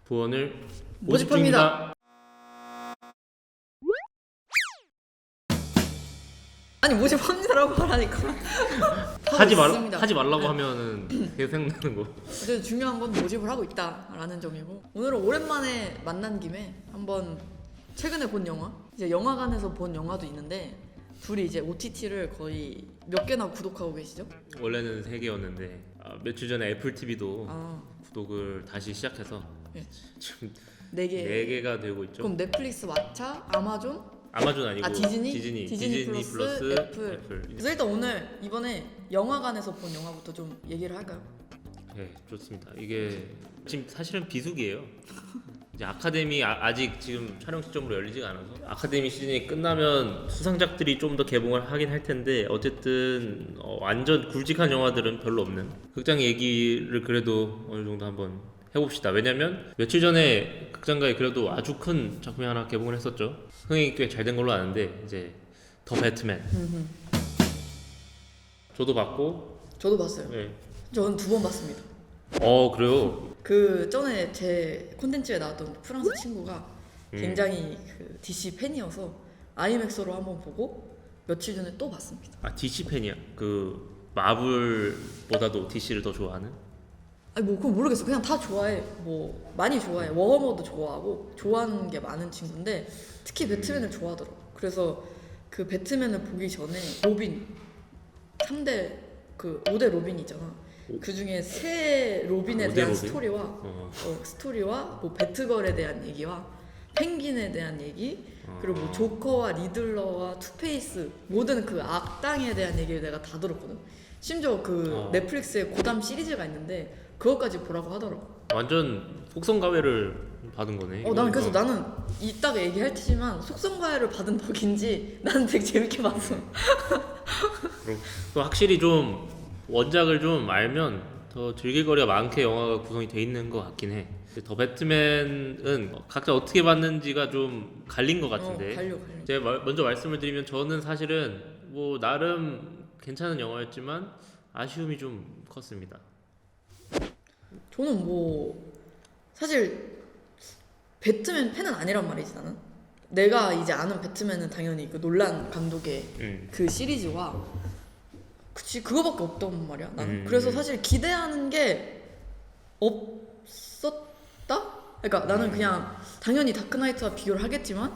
부원을 모집합니다. 아니 모집합니다라고 말하니까 하지 말 있습니다. 하지 말라고 네. 하면은 계속 생각나는 거. 어쨌든 중요한 건 모집을 하고 있다라는 점이고, 오늘은 오랜만에 만난 김에 한번 최근에 본 영화, 이제 영화관에서 본 영화도 있는데 둘이 이제 OTT를 거의 몇 개나 구독하고 계시죠? 원래는 3개였는데 며칠 전에 애플 TV도 아, 구독을 다시 시작해서 네. 지금 4개. 4개가 되고 있죠. 그럼 넷플릭스, 왓챠, 아마존, 아마존 아니고 디즈니 플러스, 애플. 애플. 그래서 일단 오늘 이번에 영화관에서 본 영화부터 좀 얘기를 할까요? 네, 좋습니다. 이게 지금 사실은 비수기예요. 이제 아카데미 아직 지금 촬영 시점으로 열리지가 않아서 아카데미 시즌이 끝나면 수상작들이 좀 더 개봉을 하긴 할 텐데, 어쨌든 완전 굵직한 영화들은 별로 없는 극장 얘기를 그래도 어느 정도 한번 해봅시다. 왜냐면 며칠 전에 극장가에 그래도 아주 큰 작품이 하나 개봉을 했었죠. 흥행이 꽤 잘 된 걸로 아는데, 이제 더 배트맨. 저도 봤고. 저도 봤어요. 네. 저는 2번 봤습니다. 그래요. 그 전에 제 콘텐츠에 나왔던 프랑스 친구가 굉장히 그 DC 팬이어서 아이맥스로 한번 보고 며칠 전에 또 봤습니다. DC 팬이야? 그 마블보다도 DC를 더 좋아하는? 아니 뭐 그건 모르겠어. 그냥 다 좋아해. 뭐 많이 좋아해. 워머도 좋아하고 좋아하는 게 많은 친구인데 특히 배트맨을 좋아하더라고. 그래서 그 배트맨을 보기 전에 로빈 3대 그 5대 로빈이 있잖아. 그 중에 세 로빈에 5대 대한 로빈? 스토리와 스토리와 뭐 배트걸에 대한 얘기와 펭귄에 대한 얘기, 그리고 뭐 조커와 리들러와 투페이스 모든 그 악당에 대한 얘기를 내가 다 들었거든. 심지어 그 넷플릭스에 고담 시리즈가 있는데 그것까지 보라고 하더라고. 완전 속성가외를 받은 거네. 나는 그래서 나는 이따가 얘기할 테지만 속성과외를 받은 덕인지 나는 되게 재밌게 봤어. 그럼 또 확실히 좀 원작을 좀 알면 더 즐길거리가 많게 영화가 구성이 돼 있는 것 같긴 해. 더 배트맨은 각자 어떻게 봤는지가 좀 갈린 것 같은데. 갈려. 제가 먼저 말씀을 드리면, 저는 사실은 뭐 나름 괜찮은 영화였지만 아쉬움이 좀 컸습니다. 저는 뭐 사실 배트맨 팬은 아니란 말이지. 나는 내가 이제 아는 배트맨은 당연히 그 놀란 감독의 그 시리즈와 그치 그거밖에 없단 말이야 나는. 그래서 사실 기대하는 게 없었다? 그러니까 나는 그냥 당연히 다크나이트와 비교를 하겠지만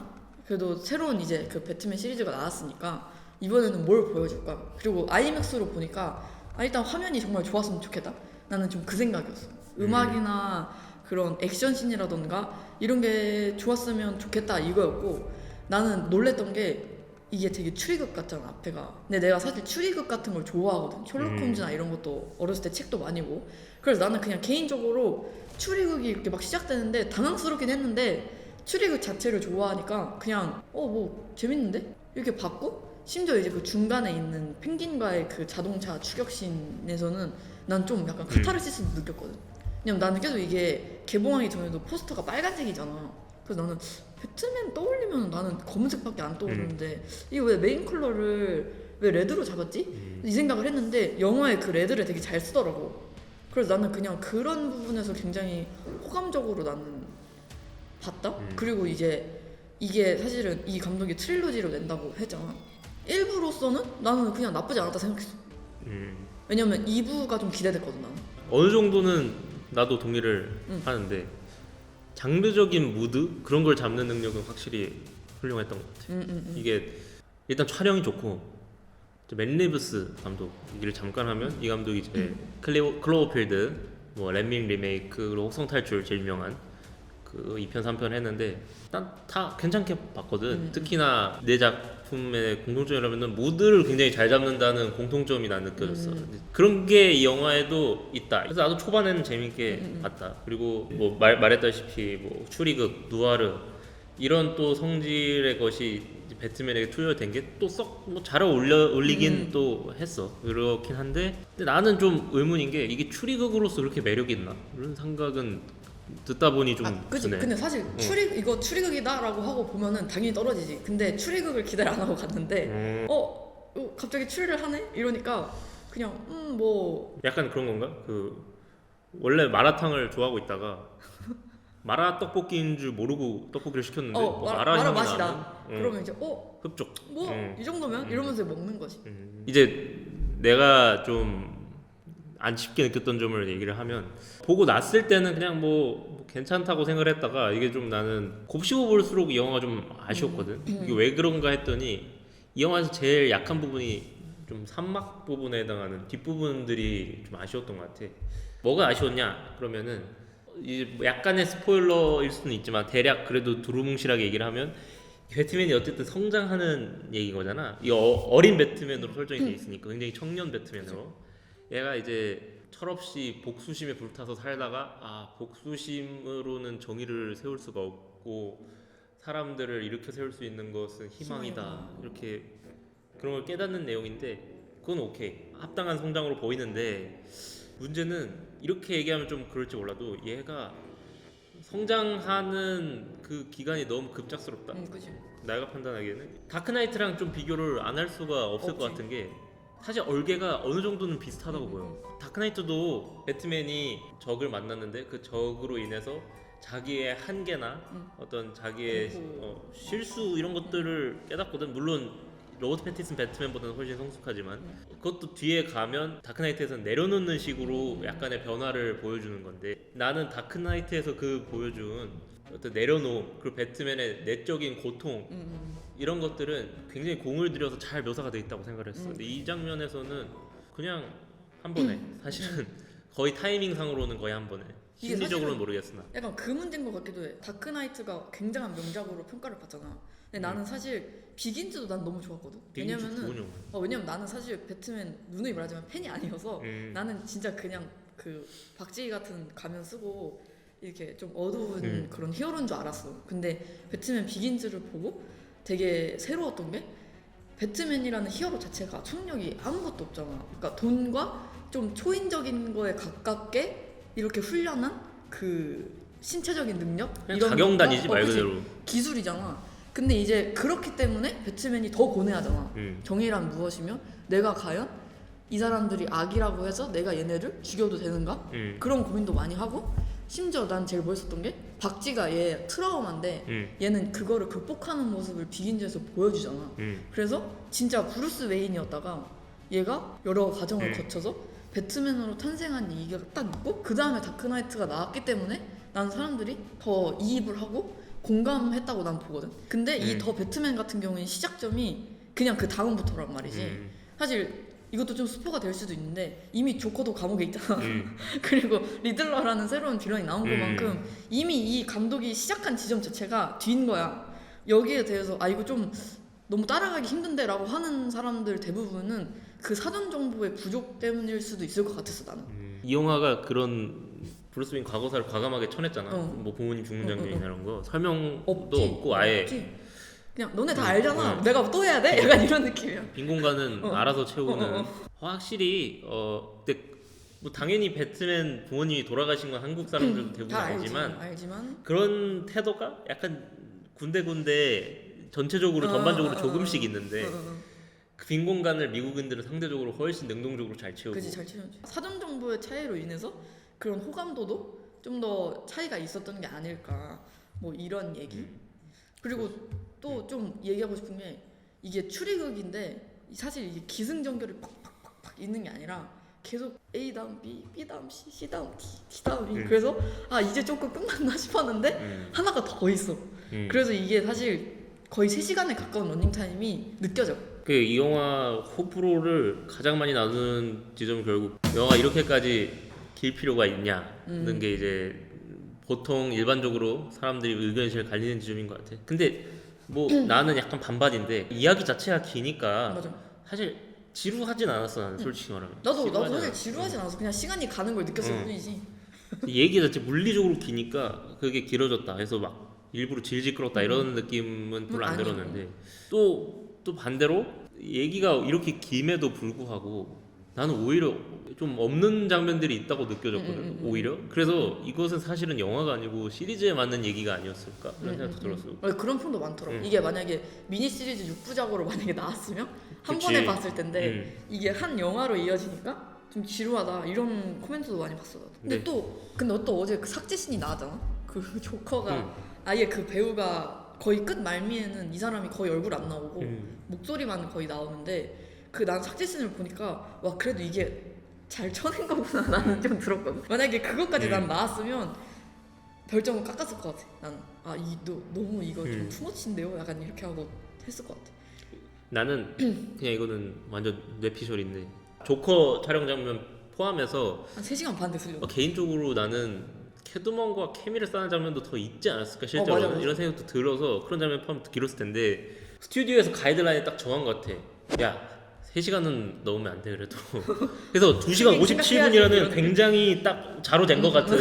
그래도 새로운 이제 그 배트맨 시리즈가 나왔으니까 이번에는 뭘 보여줄까. 그리고 아이맥스로 보니까 일단 화면이 정말 좋았으면 좋겠다. 나는 좀 그 생각이었어. 음악이나 그런 액션씬이라던가 이런 게 좋았으면 좋겠다 이거였고, 나는 놀랬던 게 이게 되게 추리극 같잖아 앞에가. 근데 내가 사실 추리극 같은 걸 좋아하거든. 셜록 홈즈나 이런 것도 어렸을 때 책도 많이 보고. 그래서 나는 그냥 개인적으로 추리극이 이렇게 막 시작되는데 당황스럽긴 했는데 추리극 자체를 좋아하니까 그냥 뭐 재밌는데? 이렇게 봤고, 심지어 이제 그 중간에 있는 펭귄과의 그 자동차 추격신에서는 난 좀 약간 카타르시스도 느꼈거든. 왜냐면 나는 계속 이게 개봉하기 전에도 포스터가 빨간색이잖아. 그래서 나는 배트맨 떠올리면 나는 검은색밖에 안 떠오르는데 이거 왜 메인 컬러를 왜 레드로 잡았지? 이 생각을 했는데 영화에 그 레드를 되게 잘 쓰더라고. 그래서 나는 그냥 그런 부분에서 굉장히 호감적으로 나는 봤다. 그리고 이제 이게 사실은 이 감독이 트릴로지로 낸다고 했잖아. 1부로서는 나는 그냥 나쁘지 않았다 생각했어. 왜냐면 2부가 좀 기대됐거든 나는. 어느 정도는 나도 동의를 하는데, 장르적인 무드 그런 걸 잡는 능력은 확실히 훌륭했던 것 같아. 이게 일단 촬영이 좋고, 맨 리브스 감독 얘기를 잠깐 하면, 이 감독이 이제 클로버필드, 뭐 렛밍 리메이크, 그리고 혹성 탈출 제일 유명한 그 2편 3편 했는데 난 다 괜찮게 봤거든. 특히나 내 작품의 공통점이라면 무드를 굉장히 잘 잡는다는 공통점이 난 느껴졌어. 그런 게 이 영화에도 있다. 그래서 나도 초반에는 재밌게 봤다. 그리고 뭐 말했다시피 뭐 추리극, 누아르 이런 또 성질의 것이 배트맨에게 투여된 게 또 썩 뭐 잘 어울리긴 또 했어. 그렇긴 한데, 근데 나는 좀 의문인 게 이게 추리극으로서 그렇게 매력이 있나? 이런 생각은 듣다 보니 좀 그치. 드네. 근데 사실 이거 추리극이다라고 하고 보면은 당연히 떨어지지. 근데 추리극을 기대를 안 하고 갔는데 갑자기 추리를 하네? 이러니까 그냥 뭐 약간 그런 건가? 그 원래 마라탕을 좋아하고 있다가 마라 떡볶이인 줄 모르고 떡볶이를 시켰는데 마라 향이 맛이 나는, 나. 그러면 이제 흡족. 뭐 이 정도면 이러면서 먹는 거지. 이제 내가 좀 안 쉽게 느꼈던 점을 얘기를 하면 보고 났을 때는 그냥 뭐 괜찮다고 생각을 했다가 이게 좀 나는 곱씹어 볼수록 이 영화가 좀 아쉬웠거든. 이게 왜 그런가 했더니 이 영화에서 제일 약한 부분이 좀 산막 부분에 해당하는 뒷부분들이 좀 아쉬웠던 것 같아. 뭐가 아쉬웠냐 그러면은 이제 뭐 약간의 스포일러일 수는 있지만 대략 그래도 두루뭉실하게 얘기를 하면 배트맨이 어쨌든 성장하는 얘기인 거잖아. 이 어린 배트맨으로 설정이 돼 있으니까 굉장히 청년 배트맨으로 얘가 이제 철없이 복수심에 불타서 살다가 복수심으로는 정의를 세울 수가 없고 사람들을 일으켜 세울 수 있는 것은 희망이다 이렇게 그런 걸 깨닫는 내용인데 그건 오케이 합당한 성장으로 보이는데 문제는 이렇게 얘기하면 좀 그럴지 몰라도 얘가 성장하는 그 기간이 너무 급작스럽다. 그치. 내가 판단하기에는 다크나이트랑 좀 비교를 안 할 수가 없을 것 같은 게 사실 얼개가 어느 정도는 비슷하다고 보여. 다크나이트도 배트맨이 적을 만났는데 그 적으로 인해서 자기의 한계나 어떤 자기의 실수 이런 것들을 깨닫거든. 물론 로버트 패티슨 배트맨보다는 훨씬 성숙하지만 그것도 뒤에 가면 다크나이트에서는 내려놓는 식으로 약간의 변화를 보여주는 건데 나는 다크나이트에서 그 보여준 어떤 내려놓음 그리고 배트맨의 내적인 고통 이런 것들은 굉장히 공을 들여서 잘 묘사가 돼 있다고 생각을 했어. 근데 이 장면에서는 그냥 한 번에 사실은 거의 타이밍상으로는 거의 한 번에 심리적으로는 모르겠으나 약간 그 문제인 것 같기도 해. 다크나이트가 굉장한 명작으로 평가를 받잖아. 근데 나는 사실 비긴즈도 난 너무 좋았거든. 왜냐면 나는 사실 배트맨 누누이 말하지만 팬이 아니어서 나는 진짜 그냥 그 박지희 같은 가면 쓰고 이렇게 좀 어두운 그런 히어로인 줄 알았어. 근데 배트맨 비긴즈를 보고 되게 새로웠던 게 배트맨이라는 히어로 자체가 초능력이 아무것도 없잖아. 그러니까 돈과 좀 초인적인 거에 가깝게 이렇게 훈련한 그 신체적인 능력 이런 자경단이지 말 그대로 기술이잖아. 근데 이제 그렇기 때문에 배트맨이 더 고뇌하잖아. 정의란 무엇이며 내가 과연 이 사람들이 악이라고 해서 내가 얘네를 죽여도 되는가? 그런 고민도 많이 하고 심지어 난 제일 멋있었던 게 박쥐가 얘 트라우마인데 얘는 그거를 극복하는 모습을 비긴즈에서 보여주잖아. 그래서 진짜 브루스 웨인이었다가 얘가 여러 과정을 거쳐서 배트맨으로 탄생한 얘기가 딱 있고 그 다음에 다크나이트가 나왔기 때문에 난 사람들이 더 이입을 하고 공감했다고 난 보거든. 근데 이 더 배트맨 같은 경우는 시작점이 그냥 그 다음부터란 말이지. 사실 이것도 좀 스포가 될 수도 있는데 이미 조커도 감옥에 있잖아. 그리고 리들러라는 새로운 빌런이 나온 것만큼 이미 이 감독이 시작한 지점 자체가 뒤인 거야. 여기에 대해서 이거 좀 너무 따라가기 힘든데 라고 하는 사람들 대부분은 그 사전 정보의 부족 때문일 수도 있을 것 같았어 나는. 이 영화가 그런 브루스 웨인 과거사를 과감하게 쳐냈잖아. 뭐 부모님 죽는 장면이나 이런 거 설명도 없고 아예 그냥 너네 다 알잖아. 내가 또 해야 돼? 약간 이런 느낌이야. 빈 공간은 알아서 채우는. 확실히 근데 뭐 당연히 배트맨 부모님이 돌아가신 건 한국 사람들도 대부분 알지만 그런 태도가 약간 군데군데 전체적으로 전반적으로 조금씩 있는데 그 빈 공간을 미국인들은 상대적으로 훨씬 능동적으로 잘 채우고. 그치, 잘 채우지. 사전 정보의 차이로 인해서 그런 호감도도 좀 더 차이가 있었던 게 아닐까. 뭐 이런 얘기. 그리고 또 좀 얘기하고 싶은 게 이게 추리극인데 사실 이게 기승전결이 팍팍팍팍 있는 게 아니라 계속 A 다음 B, B 다음 C, C 다음 D, D 다음 E. 그래서 이제 조금 끝났나 싶었는데 하나가 더 있어. 그래서 이게 사실 거의 3시간에 가까운 러닝타임이 느껴져. 이 영화 호불호를 가장 많이 나누는 지점은 결국 영화가 이렇게까지 길 필요가 있냐는 게 이제 보통 일반적으로 사람들이 의견이 제일 갈리는 지점인 것 같아. 근데 뭐 나는 약간 반반인데 이야기 자체가 기니까 맞아. 사실 지루하진 않았어 나는 솔직히 말하면. 나도 사실 지루하진 않았어. 그냥 시간이 가는 걸 느꼈을 뿐이지. 얘기 자체 물리적으로 기니까 그게 길어졌다 해서 막 일부러 질질 끌었다 이런 느낌은 별로 안 들었는데 또 반대로 얘기가 이렇게 김에도 불구하고 나는 오히려 좀 없는 장면들이 있다고 느껴졌거든. 오히려 그래서 이것은 사실은 영화가 아니고 시리즈에 맞는 얘기가 아니었을까 그런 생각도 들었어. 그런 평도 많더라고. 이게 만약에 미니 시리즈 6부작으로 만약에 나왔으면 한 번에 봤을 텐데 이게 한 영화로 이어지니까 좀 지루하다 이런 코멘트도 많이 봤어. 근데 또 어제 그 삭제신이 나왔잖아. 그 조커가 아예 그 배우가 거의 끝 말미에는 이 사람이 거의 얼굴 안 나오고 목소리만 거의 나오는데 그 난 삭제씬을 보니까 와 그래도 이게 잘 쳐낸 거구나 나는 좀 들었거든. 만약에 그것까지 난 나왔으면 별점을 깎았을 것 같아. 나는 너무 이거 좀 투머치인데요? 약간 이렇게 하고 했을 것 같아. 나는 그냥 이거는 완전 뇌피셜인데 조커 촬영 장면 포함해서 한 3시간 반 됐으려고. 개인적으로 나는 캐드먼과 케미를 쌓는 장면도 더 있지 않았을까 실제로 맞아. 이런 생각도 들어서 그런 장면 포함 더 길었을 텐데 스튜디오에서 가이드라인을 딱 정한 것 같아. 야 3시간은 넘으면 안 돼 그래도. 그래서 2시간 57분이라는 굉장히 딱 자로 잰 것 같은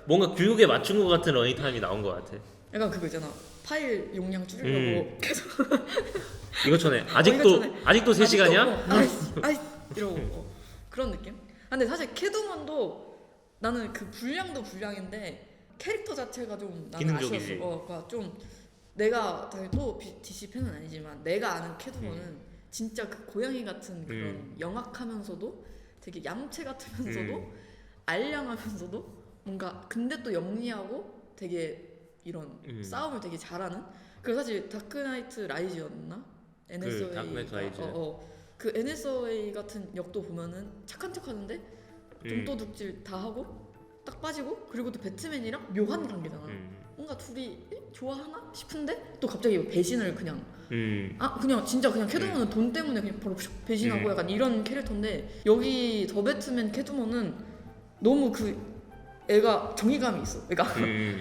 뭔가 교육에 맞춘 것 같은 러닝타임이 나온 것 같아. 약간 그거 있잖아. 파일 용량 줄이려고 계속 이거 전에 아직도 3시간이야? 아이씨 이러고 그런 느낌? 근데 사실 캐드먼도 나는 그 분량도 분량인데 캐릭터 자체가 좀 나는 기능적이지. 아쉬웠어. 그러니까 좀 내가 당연히 또 DC 팬은 아니지만 내가 아는 캐드먼은 진짜 그 고양이 같은 그런 영악하면서도 되게 얌체 같으면서도 알량하면서도 뭔가 근데 또 영리하고 되게 이런 싸움을 되게 잘하는. 그래서 사실 다크나이트 라이즈였나? NSA 다크나이트 라이즈. 그 NSA 같은 역도 보면은 착한 척하는데 좀도둑질 다 하고 딱 빠지고 그리고 또 배트맨이랑 묘한 관계잖아. 뭔가 둘이 좋아하나 싶은데 또 갑자기 배신을 그냥 그냥 진짜 그냥 캐드먼은 돈 때문에 그냥 바로 배신하고 약간 이런 캐릭터인데 여기 더 배트맨 캐드먼은 너무 그 애가 정의감이 있어. 그러니까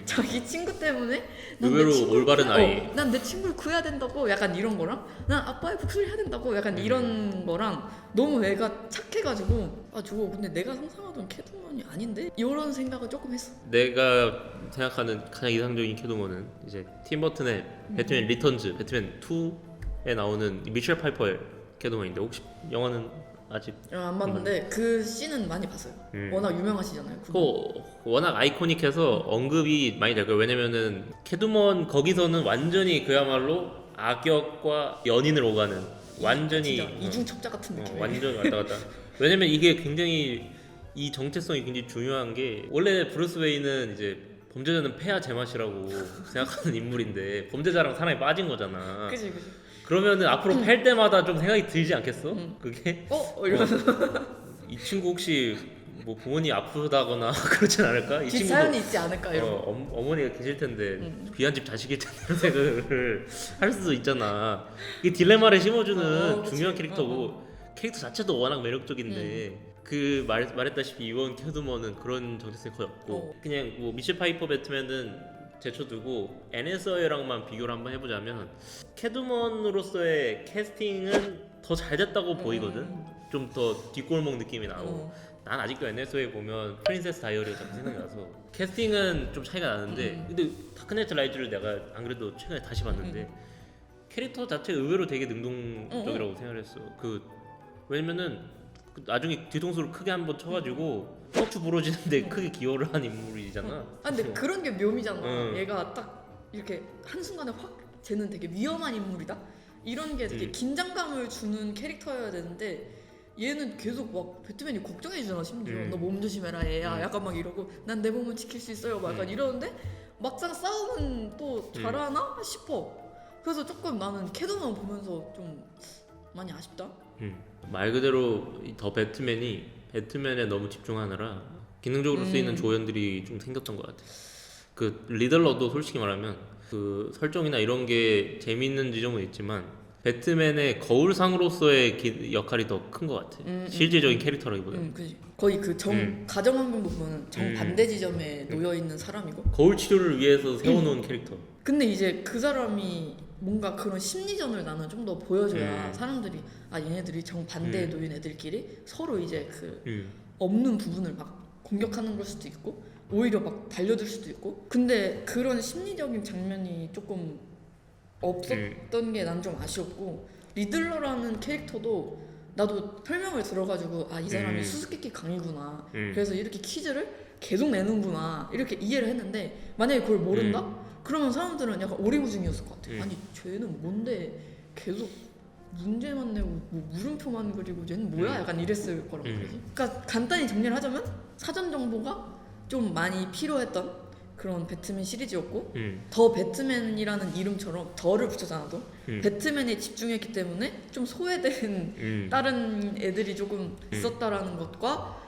자기 친구 때문에 의외로 올바른 아이. 난 내 친구를 구해야 된다고 약간 이런 거랑 난 아빠의 복수를 해야 된다고 약간 이런 거랑 너무 애가 착해가지고 저거 근데 내가 상상하던 캐드먼이 아닌데 이런 생각을 조금 했어. 내가 생각하는 가장 이상적인 캐드먼은 이제 팀 버튼의 배트맨 리턴즈, 배트맨 2에 나오는 미셸 파이퍼의 캐드먼인데 혹시 영화는 아직 안 봤는데 그 씬은 많이 봤어요. 워낙 유명하시잖아요. 그거 워낙 아이코닉해서 언급이 많이 될 거예요. 왜냐면은 캐드먼 거기서는 완전히 그야말로 악역과 연인을 오가는 완전히 진짜 이중첩자 같은 느낌. 완전 왔다 갔다. 왜냐면 이게 굉장히 이 정체성이 굉장히 중요한 게 원래 브루스 웨인은 이제 범죄자는 폐하 제맛이라고 생각하는 인물인데 범죄자랑 사람이 빠진 거잖아. 그지. 그러면은 앞으로 팰 때마다 좀 생각이 들지 않겠어? 그게 이러면서 이 친구 혹시 뭐 부모님 아프다거나 그러진 않을까? 이 친구도 뒷사연이 있지 않을까 이런. 어머니가 계실 텐데 귀한 집 자식일 텐데 이런 생각을 할 수도 있잖아. 이게 딜레마를 심어주는 중요한 캐릭터고 캐릭터 자체도 워낙 매력적인데 말했다시피 이번 캐드먼은 그런 정체성이 거의 없고 그냥 뭐 미셸 파이퍼 배트맨은 제쳐두고 NSA랑만 비교를 한번 해보자면 캐드먼으로서의 캐스팅은 더 잘 됐다고 보이거든. 좀 더 뒷골목 느낌이 나고 난 아직도 NSA 보면 프린세스 다이어리가 자꾸 생각이 나서 캐스팅은 좀 차이가 나는데 근데 다크나이트 라이즈를 내가 안 그래도 최근에 다시 봤는데 캐릭터 자체 의외로 되게 능동적이라고 생각을 했어. 왜냐면은 나중에 뒤통수를 크게 한번 쳐가지고 척추 부러지는데 크게 기여를 한 인물이잖아. 근데 그런 게 묘미잖아. 얘가 딱 이렇게 한순간에 확 쟤는 되게 위험한 인물이다? 이런 게 되게 긴장감을 주는 캐릭터여야 되는데 얘는 계속 막 배트맨이 걱정해주잖아. 심지어 너 몸 조심해라 얘야. 약간 막 이러고 난 내 몸을 지킬 수 있어요 막 약간 이러는데 막상 싸움은 또 잘하나 싶어. 그래서 조금 나는 캐드먼 보면서 좀 많이 아쉽다. 말 그대로 더 배트맨에 너무 집중하느라 기능적으로 쓰이는 조연들이 좀 생겼던 것 같아. 그 리들러도 솔직히 말하면 그 설정이나 이런 게 재밌는 지점은 있지만 배트맨의 거울상으로서의 역할이 더 큰 것 같아. 실질적인 캐릭터라기보다는. 그지. 거의 그 가정환경도 보면 정반대 지점에 놓여 있는 사람이고. 거울 치료를 위해서 세워놓은 캐릭터. 근데 이제 그 사람이 뭔가 그런 심리전을 나는 좀 더 보여줘야 사람들이 얘네들이 정반대에 놓인 애들끼리 서로 이제 없는 부분을 막 공격하는 걸 수도 있고 오히려 막 달려들 수도 있고. 근데 그런 심리적인 장면이 조금 없었던 게 난 좀 아쉬웠고 리들러라는 캐릭터도 나도 설명을 들어가지고 이 사람이 수수께끼 강이구나. 그래서 이렇게 퀴즈를 계속 내는구나 이렇게 이해를 했는데 만약에 그걸 모른다? 그러면 사람들은 약간 오리무중이었을 것 같아. 아니 쟤는 뭔데 계속 문제만 내고 뭐 물음표만 그리고 쟤는 뭐야? 약간 이랬을 거란 말이지. 그러니까 간단히 정리를 하자면 사전 정보가 좀 많이 필요했던 그런 배트맨 시리즈였고 음. 더 배트맨이라는 이름처럼 더를 붙였잖아 또 음. 배트맨에 집중했기 때문에 좀 소외된 다른 애들이 조금 있었다라는 것과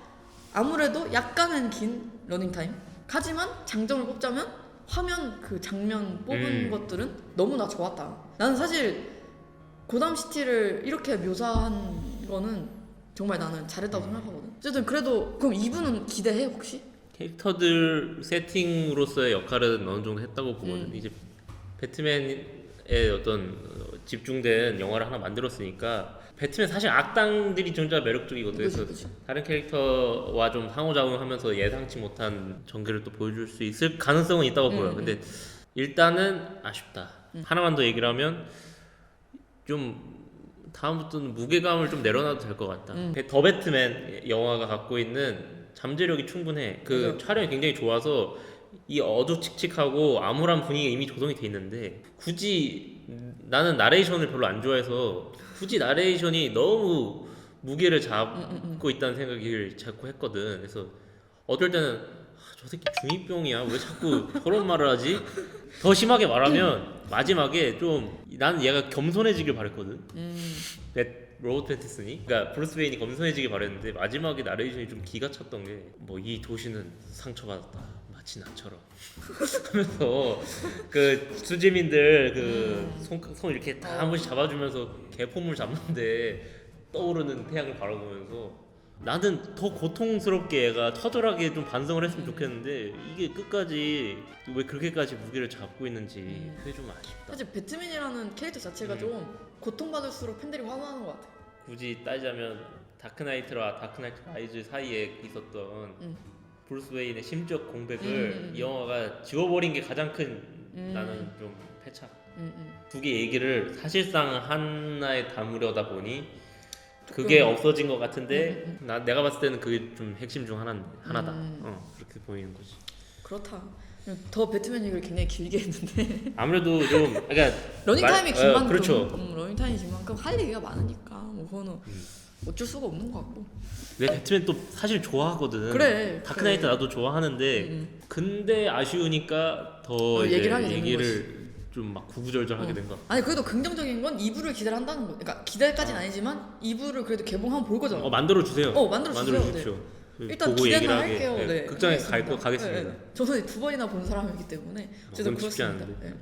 아무래도 약간은 긴 러닝타임 하지만 장점을 뽑자면 화면 그 장면 뽑은 것들은 너무나 좋았다. 나는 사실 고담시티를 이렇게 묘사한 거는 정말 나는 잘했다고 생각하거든. 어쨌든 그래도 그럼 2부는 기대해 혹시? 캐릭터들 세팅으로서의 역할은 어느 정도 했다고 보거든. 이제 배트맨의 어떤 집중된 영화를 하나 만들었으니까 배트맨 사실 악당들이 진짜 매력적이거든. 그래서 그치. 다른 캐릭터와 좀 상호작용하면서 예상치 못한 전개를 또 보여줄 수 있을 가능성은 있다고 보여. 근데 일단은 아쉽다. 하나만 더 얘기를 하면 좀 다음부터는 무게감을 좀 내려놔도 될 것 같다. 더 배트맨 영화가 갖고 있는 잠재력이 충분해. 그 맞아. 촬영이 굉장히 좋아서 이 어두칙칙하고 암울한 분위기가 이미 조성이 돼 있는데 굳이 나는 나레이션을 별로 안 좋아해서 굳이 나레이션이 너무 무게를 잡고 있다는 생각을 자꾸 했거든. 그래서 어떨 때는 저 새끼 중2병이야 왜 자꾸 저런 말을 하지? 더 심하게 말하면 마지막에 좀 나는 얘가 겸손해지길 바랬거든. 로버트 패티슨이, 그러니까 브루스 웨인이 겸손해지길 바랬는데 마지막에 나레이션이 좀 기가 찼던 게 뭐 이 도시는 상처받았다 마치 나처럼 하면서 그 수재민들 그 손 이렇게 다 한 번씩 잡아주면서 개폼을 잡는데 떠오르는 태양을 바라보면서 나는 더 고통스럽게 얘가 처절하게 좀 반성을 했으면 좋겠는데 이게 끝까지 왜 그렇게까지 무게를 잡고 있는지 그게 좀 아쉽다. 사실 배트맨이라는 캐릭터 자체가 좀 고통받을수록 팬들이 화나는 것 같아. 굳이 따지자면 다크나이트와 다크나이트 라이즈 사이에 있었던 브루스 웨인의 심적 공백을 이 영화가 지워버린 게 가장 큰 나는 좀 패착. 두 개 얘기를 사실상 하나에 담으려다 보니 그게 없어진 것 같은데 내가 봤을 때는 그게 좀 핵심 중 하나다. 그렇게 보이는 거지. 그렇다. 더 배트맨 얘기를 굉장히 길게 했는데 아무래도 좀 그러니까 러닝타임이 긴 만큼 그렇죠. 러닝타임이 긴 만큼 할 얘기가 많으니까 뭐 그거는 어쩔 수가 없는 것 같고. 내 배트맨 또 사실 좋아하거든. 그래. 다크나이트 그래. 나도 좋아하는데 근데 아쉬우니까 더 이제 얘기를 하게 되는 얘기를 좀 막 구구절절하게 된 거. 아니 그래도 긍정적인 건 2부를 기대를 한다는 거. 그러니까 기대까지는 아니지만 2부를 그래도 개봉하면 볼 거잖아. 만들어 주세요. 만들어 주세요. 주십시오. 일단 기대는 할게요. 네. 네. 극장에 알겠습니다. 가겠습니다. 저는 2번이나 본 사람이기 때문에 어쨌든 그건 쉽지 그렇습니다. 않은데. 네.